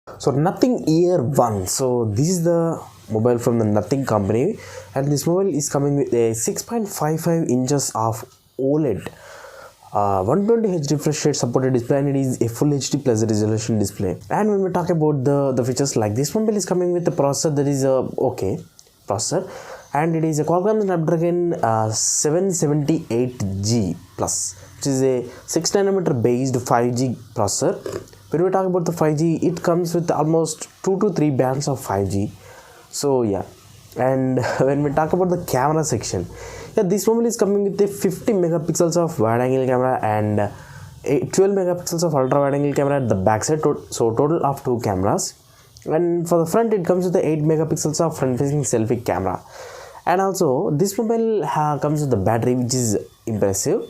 So Nothing Ear 1. So this is the mobile from the Nothing company, and this mobile is coming with a 6.55 inches of OLED, 120Hz refresh rate supported display, and it is a full HD plus resolution display. And when we talk about the features, like this mobile is coming with a processor that is a okay processor, and it is a Qualcomm Snapdragon 778G plus, which is a 6nm based 5G processor. When we talk about the 5G, it comes with almost 2 to 3 bands of 5G. So yeah, and when we talk about the camera section, yeah, this mobile is coming with a 50 megapixels of wide angle camera and a 12 megapixels of ultra wide angle camera at the back side, so total of 2 cameras. And for the front, it comes with the 8 megapixels of front facing selfie camera. And also this mobile comes with the battery, which is impressive,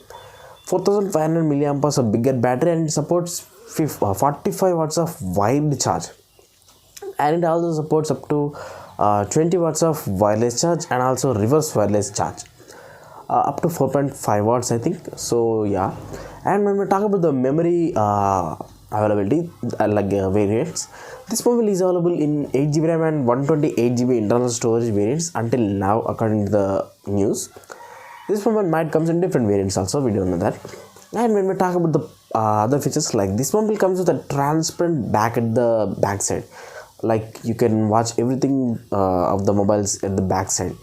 4500 milliampere of bigger battery, and it supports 45 watts of wide charge, and it also supports up to 20 watts of wireless charge and also reverse wireless charge, up to 4.5 watts I think. So yeah, and when we talk about the memory availability, variants, this mobile is available in 8GB RAM and 128GB internal storage variants until now, according to the news. This mobile might comes in different variants also, we don't know that. And when we talk about the other features, like this mobile comes with a transparent back at the back side, like you can watch everything of the mobiles at the back side,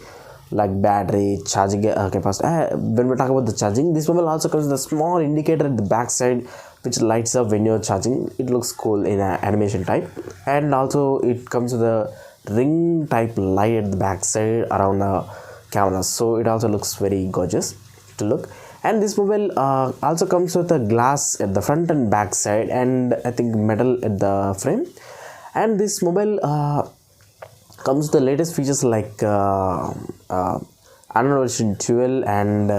like battery, charging capacity. When we talk about the charging, this mobile also comes with a small indicator at the back side which lights up when you're charging. It looks cool in an animation type, and also it comes with a ring type light at the back side around the camera, so it also looks very gorgeous to look. And this mobile also comes with a glass at the front and back side, and I think metal at the frame. And this mobile comes with the latest features like Android version 12 and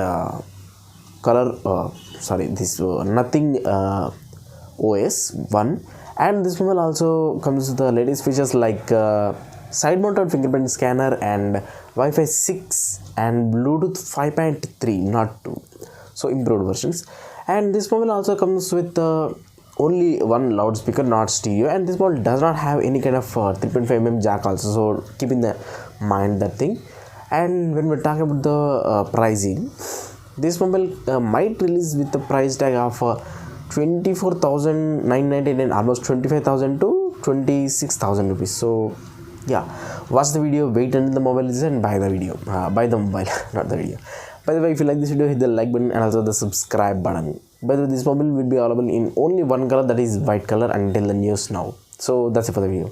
Nothing OS 1. And this mobile also comes with the latest features like side mounted fingerprint scanner and Wi-Fi 6 and Bluetooth 5.3, not 2, so improved versions. And this mobile also comes with only one loudspeaker, not stereo, and this mobile does not have any kind of 3.5mm jack also, so keep in the mind that thing. And when we talk about the pricing, this mobile might release with the price tag of 24,999, almost 25,000 to 26,000 rupees. So yeah, watch the video, wait until the mobile is, and buy the video, buy the mobile not the video. By the way, if you like this video, hit the like button and also the subscribe button. By the way, this mobile will be available in only one color, that is white color, until the news now. So that's it for the video.